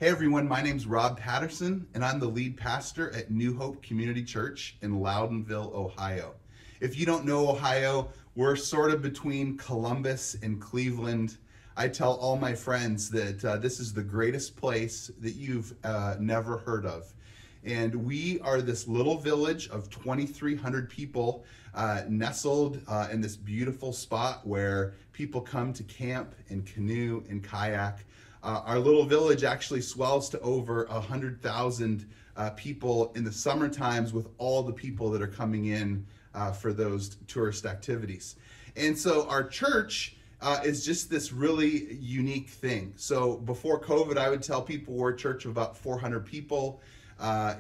Hey everyone, my name's Rob Patterson, and I'm the lead pastor at New Hope Community Church in Loudonville, Ohio. If you don't know Ohio, we're sort of between Columbus and Cleveland. I tell all my friends that this is the greatest place that you've never heard of. And we are this little village of 2,300 people nestled in this beautiful spot where people come to camp and canoe and kayak. Our little village actually swells to over 100,000 people in the summer times with all the people that are coming in for those tourist activities. And so our church is just this really unique thing. So before COVID, I would tell people we're a church of about 400 people.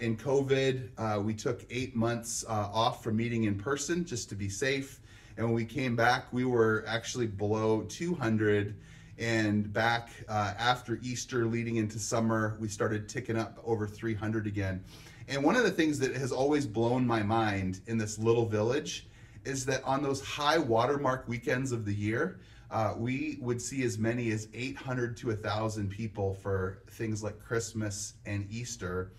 In COVID, we took 8 months off from meeting in person just to be safe. And when we came back, we were actually below 200. And back after Easter leading into summer, we started ticking up over 300 again. And one of the things that has always blown my mind in this little village is that on those high watermark weekends of the year, we would see as many as 800 to 1,000 people for things like Christmas and Easter.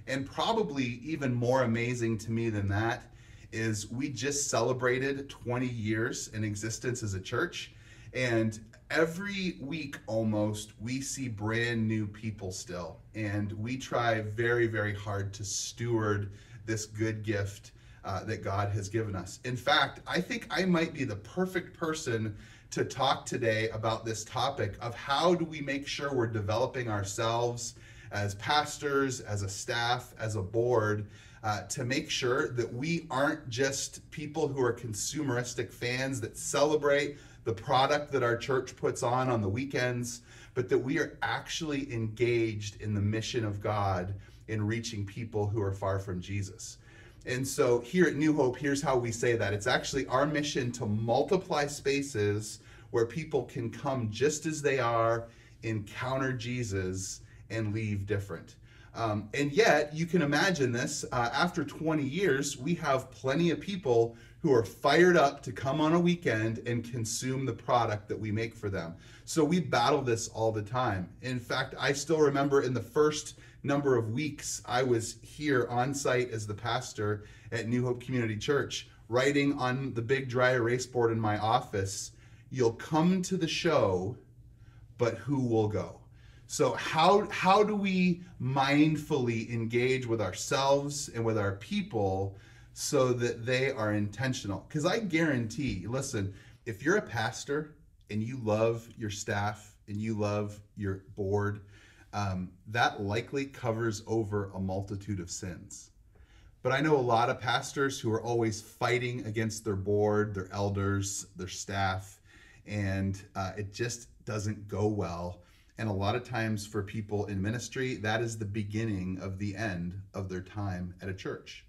And probably even more amazing to me than that is we just celebrated 20 years in existence as a church. And every week almost, we see brand new people still. And we try very, very hard to steward this good gift that God has given us. In fact, I think I might be the perfect person to talk today about this topic of how do we make sure we're developing ourselves as pastors, as a staff, as a board, to make sure that we aren't just people who are consumeristic fans that celebrate the product that our church puts on the weekends, but that we are actually engaged in the mission of God in reaching people who are far from Jesus. And so here at New Hope, here's how we say that. It's actually our mission to multiply spaces where people can come just as they are, encounter Jesus, and leave different. And yet, you can imagine this, after 20 years, we have plenty of people who are fired up to come on a weekend and consume the product that we make for them. So we battle this all the time. In fact, I still remember in the first number of weeks I was here on site as the pastor at New Hope Community Church, writing on the big dry erase board in my office, "You'll come to the show, but who will go?" So how do we mindfully engage with ourselves and with our people so that they are intentional? Because I guarantee, listen, if you're a pastor and you love your staff and you love your board, that likely covers over a multitude of sins. But I know a lot of pastors who are always fighting against their board, their elders, their staff, and it just doesn't go well. And a lot of times for people in ministry, that is the beginning of the end of their time at a church.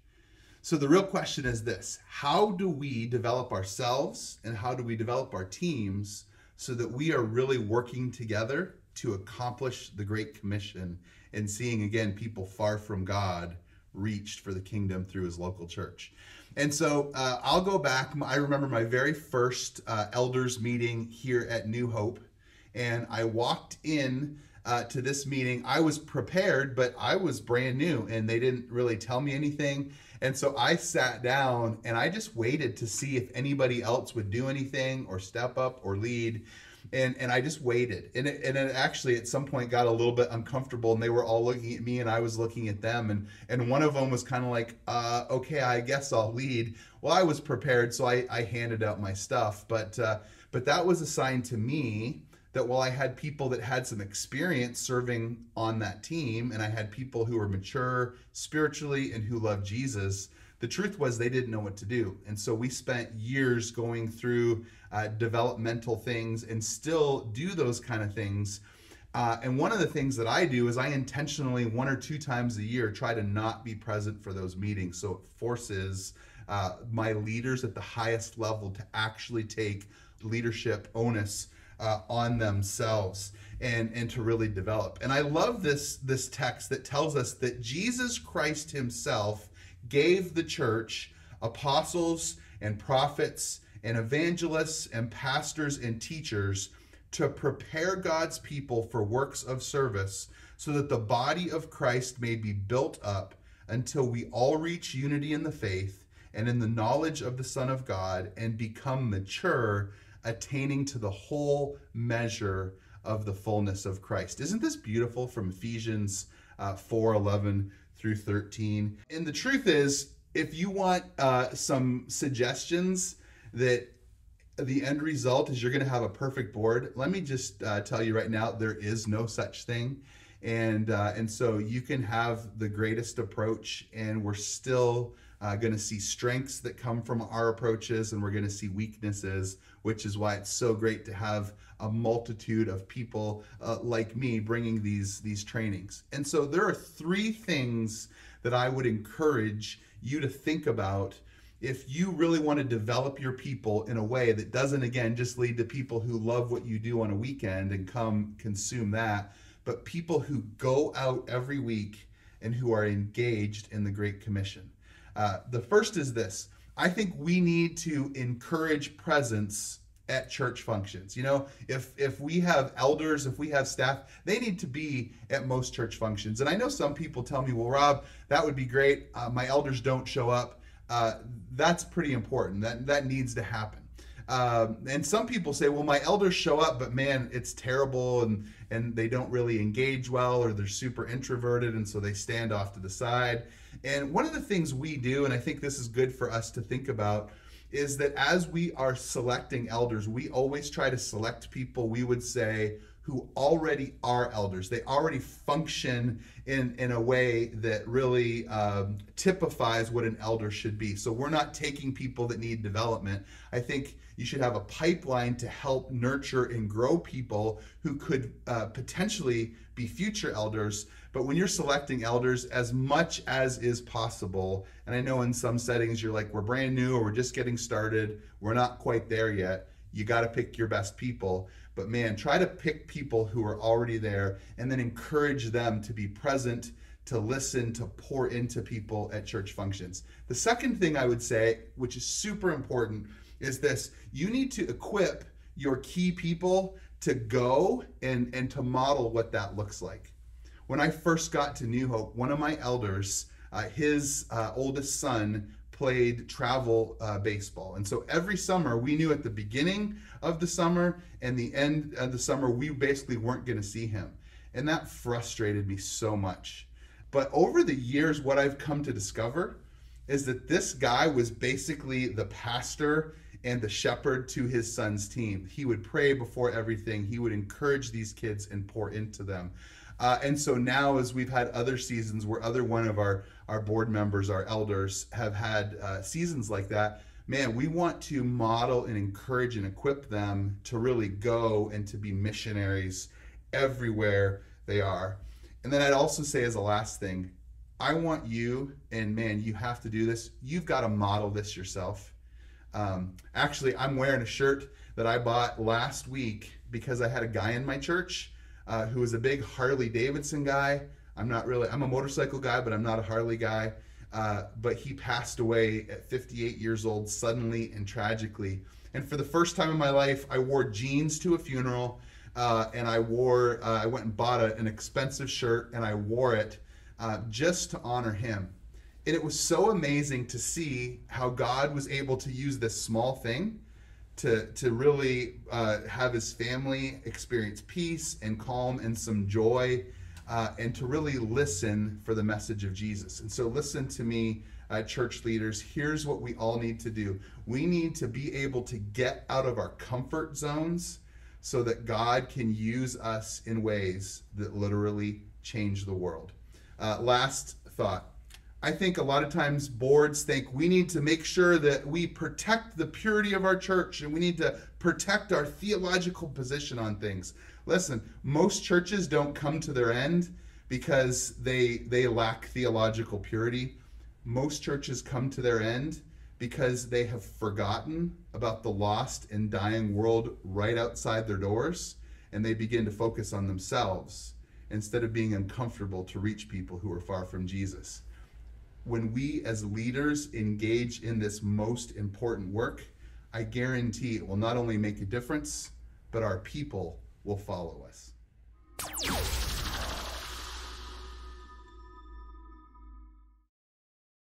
So the real question is this: how do we develop ourselves and how do we develop our teams so that we are really working together to accomplish the Great Commission and seeing, again, people far from God reached for the kingdom through his local church? And so I'll go back. I remember my very first elders meeting here at New Hope. And I walked in to this meeting. I was prepared, but I was brand new and they didn't really tell me anything. And so I sat down and I just waited to see if anybody else would do anything or step up or lead. And I just waited. And it actually at some point got a little bit uncomfortable and they were all looking at me and I was looking at them. And one of them was kind of like, okay, I guess I'll lead. Well, I was prepared, so I handed out my stuff. But that was a sign to me that while I had people that had some experience serving on that team and I had people who were mature spiritually and who loved Jesus, the truth was they didn't know what to do. And so we spent years going through developmental things and still do those kind of things. And one of the things that I do is I intentionally 1 or 2 times a year try to not be present for those meetings. So it forces my leaders at the highest level to actually take leadership onus on themselves and to really develop. And I love this text that tells us that Jesus Christ himself gave the church apostles and prophets and evangelists and pastors and teachers to prepare God's people for works of service so that the body of Christ may be built up until we all reach unity in the faith and in the knowledge of the Son of God and become mature, attaining to the whole measure of the fullness of Christ. Isn't this beautiful from Ephesians 4:11 through 13? And the truth is, if you want some suggestions that the end result is you're going to have a perfect board, let me just tell you right now, there is no such thing. And so you can have the greatest approach, and we're still going to see strengths that come from our approaches, and we're going to see weaknesses, which is why it's so great to have a multitude of people like me bringing these trainings. And so there are 3 things that I would encourage you to think about if you really want to develop your people in a way that doesn't, again, just lead to people who love what you do on a weekend and come consume that, but people who go out every week and who are engaged in the Great Commission. The first is this. I think we need to encourage presence at church functions. You know, if we have elders, if we have staff, they need to be at most church functions. And I know some people tell me, well, Rob, that would be great. My elders don't show up. That's pretty important. That needs to happen. And some people say, well, my elders show up, but man, it's terrible, and they don't really engage well, or they're super introverted, and so they stand off to the side. And one of the things we do, and I think this is good for us to think about, is that as we are selecting elders, we always try to select people, we would say, who already are elders. They already function in a way that really typifies what an elder should be. So we're not taking people that need development. I think you should have a pipeline to help nurture and grow people who could potentially be future elders. But when you're selecting elders, as much as is possible, and I know in some settings you're like, we're brand new, or we're just getting started, we're not quite there yet, you got to pick your best people. But man, try to pick people who are already there and then encourage them to be present, to listen, to pour into people at church functions. The second thing I would say, which is super important, is this. You need to equip your key people to go and to model what that looks like. When I first got to New Hope, one of my elders, his oldest son played travel baseball. And so every summer, we knew at the beginning of the summer and the end of the summer, we basically weren't going to see him. And that frustrated me so much. But over the years, what I've come to discover is that this guy was basically the pastor and the shepherd to his son's team. He would pray before everything. He would encourage these kids and pour into them. And so now, as we've had other seasons where other one of our board members, our elders, have had seasons like that, man, we want to model and encourage and equip them to really go and to be missionaries everywhere they are. And then I'd also say, as a last thing, I want you, and man, you have to do this, you've got to model this yourself. Actually, I'm wearing a shirt that I bought last week because I had a guy in my church who was a big Harley Davidson guy. I'm a motorcycle guy, but I'm not a Harley guy. But he passed away at 58 years old, suddenly and tragically. And for the first time in my life, I wore jeans to a funeral, and I went and bought an expensive shirt, and I wore it just to honor him. And it was so amazing to see how God was able to use this small thing to really have his family experience peace and calm and some joy, and to really listen for the message of Jesus. And so listen to me, church leaders, here's what we all need to do. We need to be able to get out of our comfort zones so that God can use us in ways that literally change the world. Last thought. I think a lot of times boards think we need to make sure that we protect the purity of our church, and we need to protect our theological position on things. Listen, most churches don't come to their end because they lack theological purity. Most churches come to their end because they have forgotten about the lost and dying world right outside their doors, and they begin to focus on themselves instead of being uncomfortable to reach people who are far from Jesus. When we as leaders engage in this most important work, I guarantee it will not only make a difference, but our people will follow us.